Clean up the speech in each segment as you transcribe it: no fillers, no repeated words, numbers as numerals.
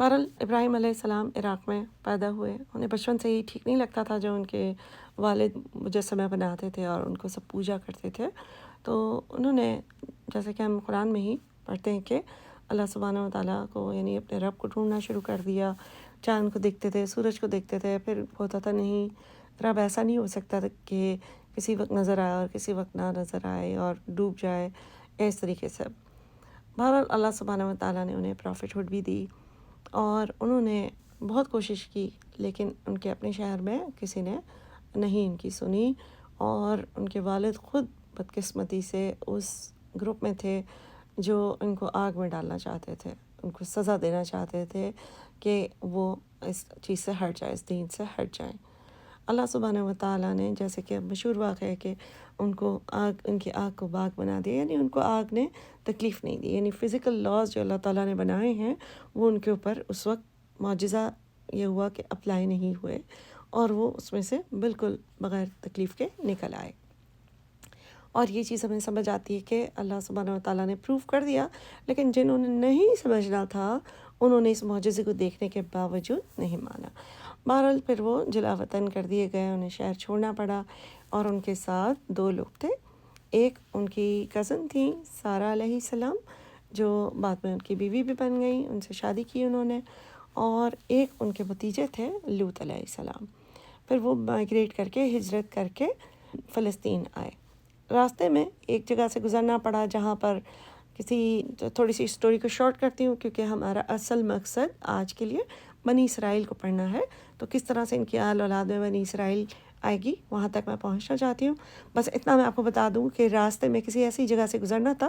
بہرحال ابراہیم علیہ السلام عراق میں پیدا ہوئے. انہیں بچپن سے ہی ٹھیک نہیں لگتا تھا جو ان کے والد مجسمے بناتے تھے اور ان کو سب پوجا کرتے تھے. تو انہوں نے، جیسے کہ ہم قرآن میں ہی پڑھتے ہیں کہ اللہ سبحانہ و تعالیٰ کو، یعنی اپنے رب کو ڈھونڈنا شروع کر دیا. چاند کو دیکھتے تھے، سورج کو دیکھتے تھے، پھر ہوتا تھا نہیں رب ایسا نہیں ہو سکتا کہ کسی وقت نظر آئے اور کسی وقت نہ نظر آئے اور ڈوب جائے، اس طریقے سے. بہرحال اللہ سبحانہ و تعالیٰ نے انہیں پرافٹ ہوڈ بھی دی اور انہوں نے بہت کوشش کی، لیکن ان کے اپنے شہر میں کسی نے نہیں ان کی سنی. اور ان کے والد خود بدقسمتی سے اس گروپ میں تھے جو ان کو آگ میں ڈالنا چاہتے تھے، ان کو سزا دینا چاہتے تھے کہ وہ اس چیز سے ہٹ جائے، اس دین سے ہٹ جائیں. اللہ سبحانہ و تعالیٰ نے، جیسے کہ مشہور واقعہ ہے کہ ان کو آگ، ان کی آگ کو باغ بنا دیا، یعنی ان کو آگ نے تکلیف نہیں دی. یعنی فزیکل لاز جو اللہ تعالیٰ نے بنائے ہیں وہ ان کے اوپر اس وقت معجزہ یہ ہوا کہ اپلائی نہیں ہوئے اور وہ اس میں سے بالکل بغیر تکلیف کے نکل آئے. اور یہ چیز ہمیں سمجھ آتی ہے کہ اللہ سبحانہ و تعالیٰ نے پروف کر دیا، لیکن جنہوں نے نہیں سمجھنا تھا انہوں نے اس معجزے کو دیکھنے کے باوجود نہیں مانا. بہرحال پھر وہ جلا وطن کر دیے گئے، انہیں شہر چھوڑنا پڑا. اور ان کے ساتھ 2 لوگ تھے. ایک ان کی کزن تھی سارہ علیہ السلام، جو بعد میں ان کی بیوی بھی بن گئی، ان سے شادی کی انہوں نے. اور ایک ان کے بھتیجے تھے لوط علیہ السلام. پھر وہ مائیگریٹ کر کے، ہجرت کر کے فلسطین آئے. راستے میں ایک جگہ سے گزرنا پڑا جہاں پر تھوڑی سی اسٹوری کو شارٹ کرتی ہوں کیونکہ ہمارا اصل مقصد آج کے لیے بنی اسرائیل کو پڑھنا ہے. تو کس طرح سے ان کی آل اولاد میں بنی اسرائیل آئے گی وہاں تک میں پہنچنا چاہتی ہوں. بس اتنا میں آپ کو بتا دوں کہ راستے میں کسی ایسی جگہ سے گزرنا تھا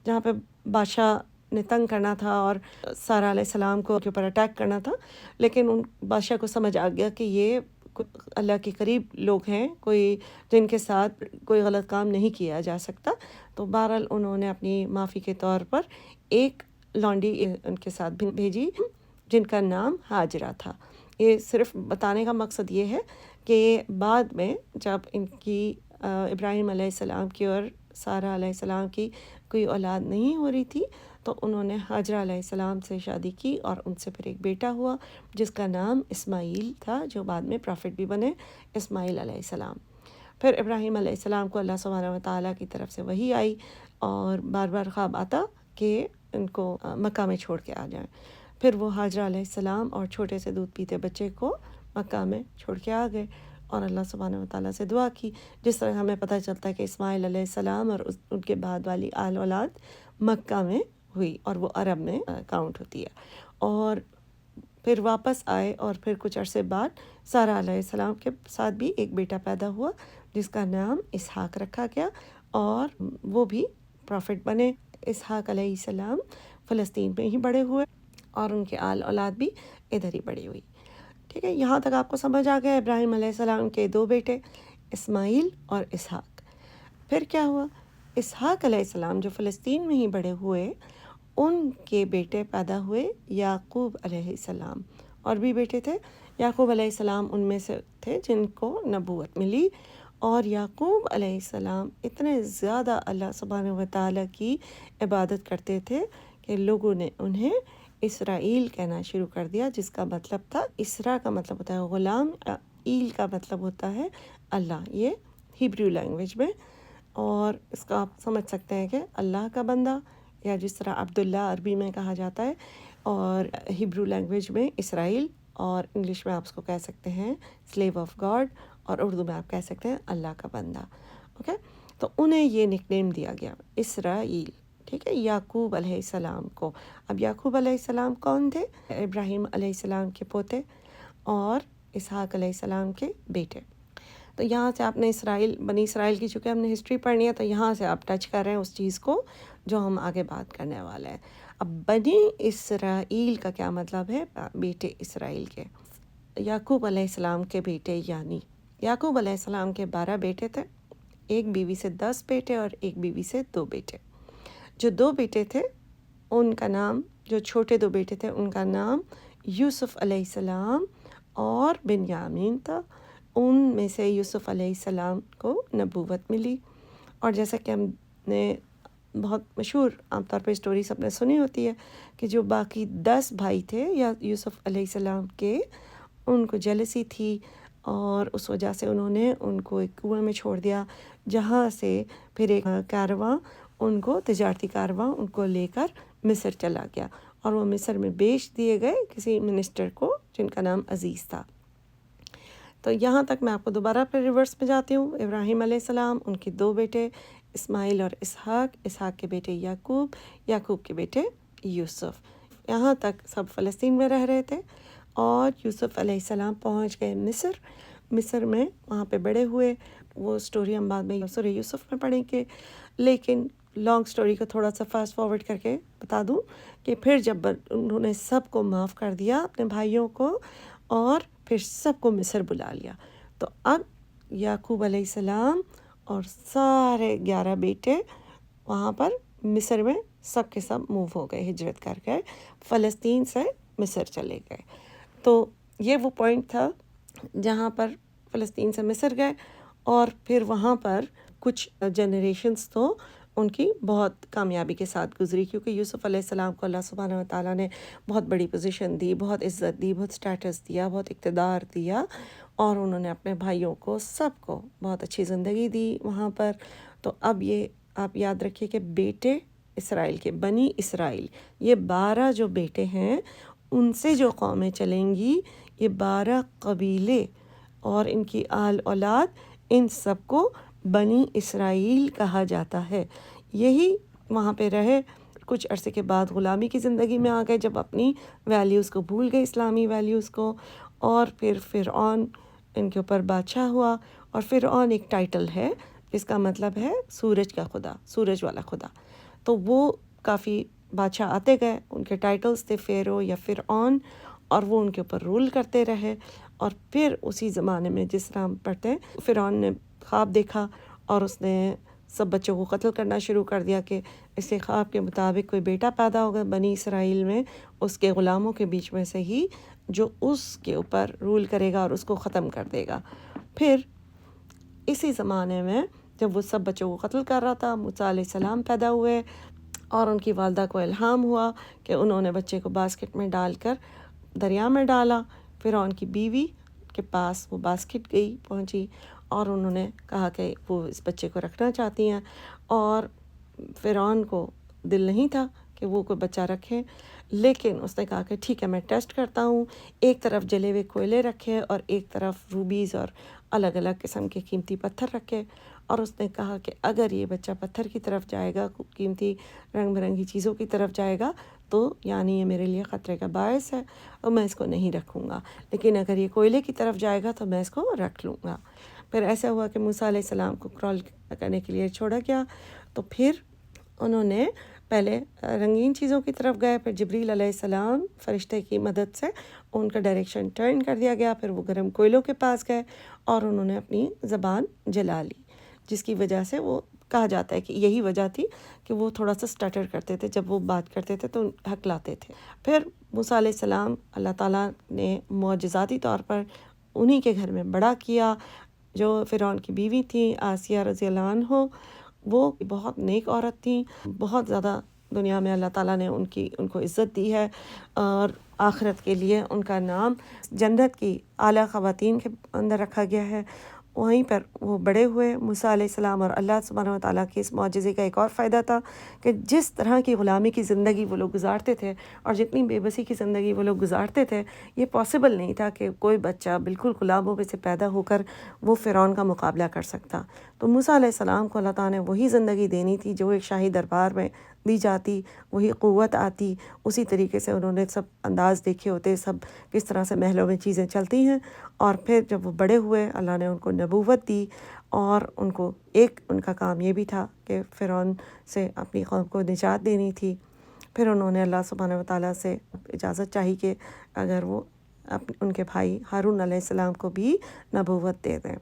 جہاں پہ بادشاہ نے تنگ کرنا تھا اور سارہ علیہ السلام کو کے اوپر اٹیک کرنا تھا. لیکن ان بادشاہ کو سمجھ آ گیا کہ یہ اللہ کے قریب لوگ ہیں، کوئی جن کے ساتھ کوئی غلط کام نہیں کیا جا سکتا. تو بہرحال انہوں نے اپنی معافی کے طور پر ایک لانڈی ان کے ساتھ بھیجی جن کا نام ہاجرہ تھا. یہ صرف بتانے کا مقصد یہ ہے کہ بعد میں جب ان کی ابراہیم علیہ السلام کی اور سارہ علیہ السلام کی کوئی اولاد نہیں ہو رہی تھی تو انہوں نے ہاجرہ علیہ السلام سے شادی کی اور ان سے پھر ایک بیٹا ہوا جس کا نام اسماعیل تھا، جو بعد میں پرافٹ بھی بنے، اسماعیل علیہ السلام. پھر ابراہیم علیہ السلام کو اللہ سبحانہ و تعالیٰ کی طرف سے وحی آئی اور بار بار خواب آتا کہ ان کو مکہ میں چھوڑ کے آ جائیں. پھر وہ ہاجرہ علیہ السلام اور چھوٹے سے دودھ پیتے بچے کو مکہ میں چھوڑ کے آ گئے اور اللہ سبحانہ و تعالیٰ سے دعا کی. جس طرح ہمیں پتہ چلتا ہے کہ اسماعیل علیہ السلام اور ان کے بعد والی آل اولاد مکہ میں ہوئی اور وہ عرب میں کاؤنٹ ہوتی ہے. اور پھر واپس آئے اور پھر کچھ عرصے بعد سارہ علیہ السلام کے ساتھ بھی ایک بیٹا پیدا ہوا جس کا نام اسحاق رکھا گیا اور وہ بھی پرافٹ بنے. اسحاق علیہ السلام فلسطین میں ہی بڑے ہوئے اور ان کے آل اولاد بھی ادھر ہی بڑی ہوئی. ٹھیک ہے، یہاں تک آپ کو سمجھ آ گیا. ابراہیم علیہ السلام کے 2 بیٹے اسماعیل اور اسحاق. پھر کیا ہوا؟ اسحاق علیہ السلام جو فلسطین میں ہی بڑے ہوئے، ان کے بیٹے پیدا ہوئے یعقوب علیہ السلام. اور بھی بیٹے تھے. یعقوب علیہ السلام ان میں سے تھے جن کو نبوت ملی. اور یعقوب علیہ السلام اتنے زیادہ اللہ سبحانہ و تعالیٰ کی عبادت کرتے تھے کہ لوگوں نے انہیں اسرائیل کہنا شروع کر دیا، جس کا مطلب تھا، اسرا کا مطلب ہوتا ہے غلام، ایل کا مطلب ہوتا ہے اللہ، یہ ہیبریو لینگویج میں. اور اس کا آپ سمجھ سکتے ہیں کہ اللہ کا بندہ، یا جس طرح عبداللہ عربی میں کہا جاتا ہے اور ہیبریو لینگویج میں اسرائیل، اور انگلش میں آپ اس کو کہہ سکتے ہیں سلیو آف گاڈ، اور اردو میں آپ کہہ سکتے ہیں اللہ کا بندہ. اوکے، تو انہیں یہ نک نیم دیا گیا اسرائیل. ٹھیک ہے، یعقوب علیہ السلام کو. اب یعقوب علیہ السلام کون تھے؟ ابراہیم علیہ السلام کے پوتے اور اسحاق علیہ السلام کے بیٹے. تو یہاں سے آپ نے بنی اسرائیل کی چونکہ ہم نے ہسٹری پڑھنی ہے تو یہاں سے آپ ٹچ کر رہے ہیں اس چیز کو جو ہم آگے بات کرنے والے ہیں. اب بنی اسرائیل کا کیا مطلب ہے؟ بیٹے اسرائیل کے. یعقوب علیہ السلام کے بیٹے، یعنی یعقوب علیہ السلام کے 12 بیٹے تھے. ایک بیوی سے 10 بیٹے اور ایک بیوی سے 2 بیٹے. جو 2 بیٹے تھے ان کا نام، جو چھوٹے 2 بیٹے تھے ان کا نام یوسف علیہ السلام اور بنیامین تھا. ان میں سے یوسف علیہ السلام کو نبوت ملی. اور جیسا کہ ہم نے بہت مشہور عام طور پہ اسٹوری سب نے سنی ہوتی ہے کہ جو باقی 10 بھائی تھے یا یوسف علیہ السلام کے، ان کو جیلسی تھی اور اس وجہ سے انہوں نے ان کو ایک کنویں میں چھوڑ دیا، جہاں سے پھر ایک کارواں ان کو تجارتی کارواں ان کو لے کر مصر چلا گیا، اور وہ مصر میں بیچ دیے گئے کسی منسٹر کو جن کا نام عزیز تھا۔ تو یہاں تک میں آپ کو دوبارہ پھر ریورس میں جاتی ہوں۔ ابراہیم علیہ السلام، ان کے 2 بیٹے اسماعیل اور اسحاق، اسحاق کے بیٹے یعقوب، یعقوب کے بیٹے یوسف، یہاں تک سب فلسطین میں رہ رہے تھے، اور یوسف علیہ السلام پہنچ گئے مصر میں، وہاں پہ بڑے ہوئے۔ وہ سٹوری ہم بعد میں سورہ یوسف میں پڑھیں گے، لیکن لانگ سٹوری کو تھوڑا سا فاسٹ فارورڈ کر کے بتا دوں کہ پھر جب انہوں نے سب کو معاف کر دیا اپنے بھائیوں کو، اور پھر سب کو مصر بلا لیا، تو اب یعقوب علیہ السلام اور سارے 11 بیٹے وہاں پر مصر میں سب کے سب موو ہو گئے، ہجرت کر گئے، فلسطین سے مصر چلے گئے۔ تو یہ وہ پوائنٹ تھا جہاں پر فلسطین سے مصر گئے، اور پھر وہاں پر کچھ جنریشنز تو ان کی بہت کامیابی کے ساتھ گزری، کیونکہ یوسف علیہ السلام کو اللہ سبحانہ و تعالیٰ نے بہت بڑی پوزیشن دی، بہت عزت دی، بہت سٹیٹس دیا، بہت اقتدار دیا، اور انہوں نے اپنے بھائیوں کو سب کو بہت اچھی زندگی دی وہاں پر۔ تو اب یہ آپ یاد رکھیے کہ بیٹے اسرائیل کے، بنی اسرائیل، یہ 12 جو بیٹے ہیں ان سے جو قومیں چلیں گی، یہ 12 قبیلے اور ان کی آل اولاد، ان سب کو بنی اسرائیل کہا جاتا ہے۔ یہی وہاں پہ رہے، کچھ عرصے کے بعد غلامی کی زندگی میں آ گئے، جب اپنی ویلیوز کو بھول گئے، اسلامی ویلیوز کو، اور پھر فرعون ان کے اوپر بادشاہ ہوا، اور فرعون ایک ٹائٹل ہے جس کا مطلب ہے سورج کا خدا، سورج والا خدا۔ تو وہ کافی بادشاہ آتے گئے، ان کے ٹائٹلز تھے فیرو یا فرعون، اور وہ ان کے اوپر رول کرتے رہے۔ اور پھر اسی زمانے میں جس طرح ہم پڑھتے ہیں، فرعون نے خواب دیکھا اور اس نے سب بچوں کو قتل کرنا شروع کر دیا کہ اس کے خواب کے مطابق کوئی بیٹا پیدا ہوگا بنی اسرائیل میں، اس کے غلاموں کے بیچ میں سے ہی، جو اس کے اوپر رول کرے گا اور اس کو ختم کر دے گا۔ پھر اسی زمانے میں جب وہ سب بچوں کو قتل کر رہا تھا، موسیٰ علیہ السلام پیدا ہوئے، اور ان کی والدہ کو الہام ہوا کہ انہوں نے بچے کو باسکٹ میں ڈال کر دریا میں ڈالا۔ فرعون کی بیوی کے پاس وہ باسکٹ پہنچی، اور انہوں نے کہا کہ وہ اس بچے کو رکھنا چاہتی ہیں، اور فرعون کو دل نہیں تھا کہ وہ کوئی بچہ رکھے، لیکن اس نے کہا کہ ٹھیک ہے میں ٹیسٹ کرتا ہوں۔ ایک طرف جلے ہوئے کوئلے رکھے اور ایک طرف روبیز اور الگ الگ قسم کے قیمتی پتھر رکھے، اور اس نے کہا کہ اگر یہ بچہ پتھر کی طرف جائے گا، قیمتی رنگ برنگی چیزوں کی طرف جائے گا، تو یعنی یہ میرے لیے خطرے کا باعث ہے اور میں اس کو نہیں رکھوں گا، لیکن اگر یہ کوئلے کی طرف جائے گا تو میں اس کو رکھ لوں گا۔ پھر ایسا ہوا کہ موسیٰ علیہ السلام کو کرال کرنے کے لیے چھوڑا گیا، تو پھر انہوں نے پہلے رنگین چیزوں کی طرف گئے، پھر جبریل علیہ السلام فرشتے کی مدد سے ان کا ڈائریکشن ٹرن کر دیا گیا، پھر وہ گرم کوئلوں کے پاس گئے اور انہوں نے اپنی زبان جلا لی، جس کی وجہ سے وہ کہا جاتا ہے کہ یہی وجہ تھی کہ وہ تھوڑا سا سٹٹر کرتے تھے، جب وہ بات کرتے تھے تو ہکلاتے تھے۔ پھر موسیٰ علیہ السلام اللہ تعالیٰ نے معجزاتی طور پر انہی کے گھر میں بڑا کیا، جو فرعون کی بیوی تھی آسیہ رضی اللہ عنہ، وہ بہت نیک عورت تھیں، بہت زیادہ دنیا میں اللہ تعالیٰ نے ان کو عزت دی ہے، اور آخرت کے لیے ان کا نام جنت کی اعلیٰ خواتین کے اندر رکھا گیا ہے۔ وہیں پر وہ بڑے ہوئے موسیٰ علیہ السلام، اور اللہ سبحانہ و تعالیٰ کے اس معجزے کا ایک اور فائدہ تھا کہ جس طرح کی غلامی کی زندگی وہ لوگ گزارتے تھے اور جتنی بے بسی کی زندگی وہ لوگ گزارتے تھے، یہ پاسبل نہیں تھا کہ کوئی بچہ بالکل غلاموں میں سے پیدا ہو کر وہ فرعون کا مقابلہ کر سکتا۔ تو موسیٰ علیہ السلام کو اللہ تعالیٰ نے وہی زندگی دینی تھی جو ایک شاہی دربار میں دی جاتی، وہی قوت آتی، اسی طریقے سے انہوں نے سب انداز دیکھے ہوتے، سب کس طرح سے محلوں میں چیزیں چلتی ہیں۔ اور پھر جب وہ بڑے ہوئے، اللہ نے ان کو نبوت دی، اور ان کو ایک ان کا کام یہ بھی تھا کہ فرعون سے اپنی قوم کو نجات دینی تھی۔ پھر انہوں نے اللہ سبحانہ و تعالیٰ سے اجازت چاہی کہ اگر وہ ان کے بھائی ہارون علیہ السلام کو بھی نبوت دے دیں۔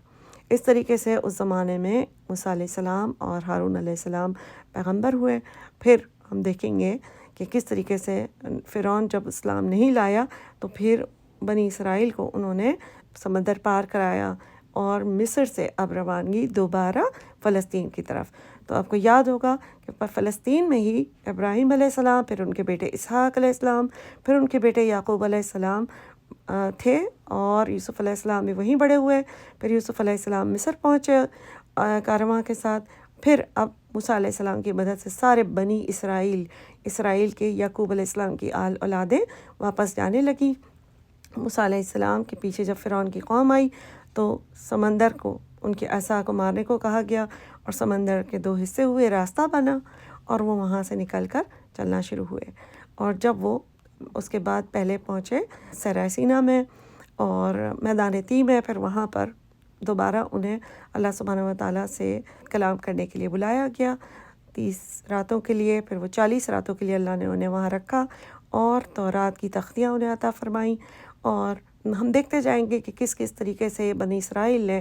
اس طریقے سے اس زمانے میں موسیٰ علیہ السلام اور ہارون علیہ السلام پیغمبر ہوئے۔ پھر ہم دیکھیں گے کہ کس طریقے سے فرعون جب اسلام نہیں لایا تو پھر بنی اسرائیل کو انہوں نے سمندر پار کرایا، اور مصر سے اب روانگی دوبارہ فلسطین کی طرف۔ تو آپ کو یاد ہوگا کہ فلسطین میں ہی ابراہیم علیہ السلام، پھر ان کے بیٹے اسحاق علیہ السلام، پھر ان کے بیٹے یعقوب علیہ السلام تھے، اور یوسف علیہ السلام بھی وہیں بڑے ہوئے۔ پھر یوسف علیہ السلام مصر پہنچے کارواں کے ساتھ۔ پھر اب موسیٰ علیہ السلام کی مدد سے سارے بنی اسرائیل کے یعقوب علیہ السلام کی اولادیں واپس جانے لگیں۔ موسیٰ علیہ السلام کے پیچھے جب فرعون کی قوم آئی تو سمندر کو ان کے عصا کو مارنے کو کہا گیا، اور سمندر کے 2 حصے ہوئے، راستہ بنا، اور وہ وہاں سے نکل کر چلنا شروع ہوئے۔ اور جب وہ اس کے بعد پہلے پہنچے صحرائے سینا میں اور میدان تیہ میں، پھر وہاں پر دوبارہ انہیں اللہ سبحانہ وتعالیٰ سے کلام کرنے کے لیے بلایا گیا 30 راتوں کے لیے۔ پھر وہ 40 راتوں کے لیے اللہ نے انہیں وہاں رکھا، اور تورات کی تختیاں انہیں عطا فرمائیں۔ اور ہم دیکھتے جائیں گے کہ کس کس طریقے سے بنی اسرائیل نے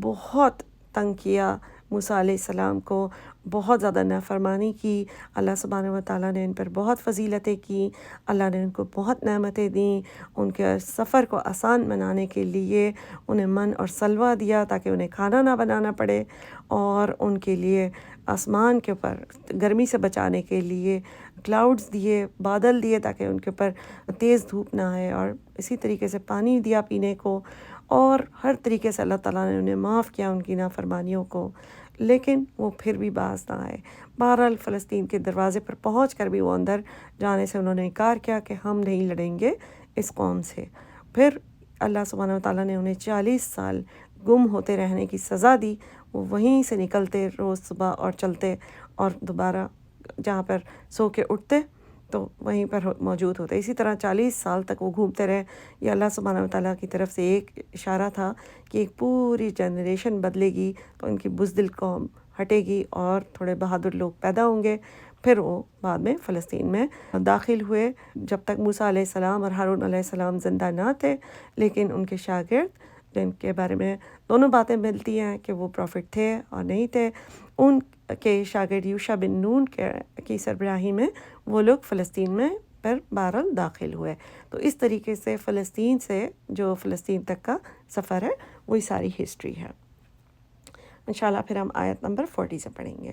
بہت تنگ کیا موسیٰ علیہ السلام کو، بہت زیادہ نافرمانی کی۔ اللہ سبحانہ وتعالیٰ نے ان پر بہت فضیلتیں کی، اللہ نے ان کو بہت نعمتیں دیں، ان کے سفر کو آسان بنانے کے لیے انہیں من اور سلوہ دیا تاکہ انہیں کھانا نہ بنانا پڑے، اور ان کے لیے آسمان کے اوپر گرمی سے بچانے کے لیے کلاؤڈز دیے، بادل دیے تاکہ ان کے اوپر تیز دھوپ نہ آئے، اور اسی طریقے سے پانی دیا پینے کو، اور ہر طریقے سے اللہ تعالیٰ نے انہیں معاف کیا ان کی نافرمانیوں کو۔ لیکن وہ پھر بھی باز نہ آئے۔ بہرحال فلسطین کے دروازے پر پہنچ کر بھی وہ اندر جانے سے انہوں نے انکار کیا کہ ہم نہیں لڑیں گے اس قوم سے۔ پھر اللہ سبحانہ وتعالیٰ نے انہیں 40 سال گم ہوتے رہنے کی سزا دی۔ وہ وہیں سے نکلتے روز صبح اور چلتے، اور دوبارہ جہاں پر سو کے اٹھتے تو وہیں پر موجود ہوتے۔ اسی طرح 40 سال تک وہ گھومتے رہے۔ یہ اللہ سبحانہ وتعالیٰ کی طرف سے ایک اشارہ تھا کہ ایک پوری جنریشن بدلے گی تو ان کی بزدل قوم ہٹے گی اور تھوڑے بہادر لوگ پیدا ہوں گے۔ پھر وہ بعد میں فلسطین میں داخل ہوئے، جب تک موسیٰ علیہ السلام اور ہارون علیہ السلام زندہ نہ تھے، لیکن ان کے شاگرد جن کے بارے میں دونوں باتیں ملتی ہیں کہ وہ پروفٹ تھے اور نہیں تھے، ان کے شاگرد یوشع بن نون کی سربراہی میں وہ لوگ فلسطین میں پر بہرحال داخل ہوئے۔ تو اس طریقے سے فلسطین سے جو فلسطین تک کا سفر ہے وہی ساری ہسٹری ہے۔ انشاءاللہ پھر ہم آیت نمبر 40 سے پڑھیں گے۔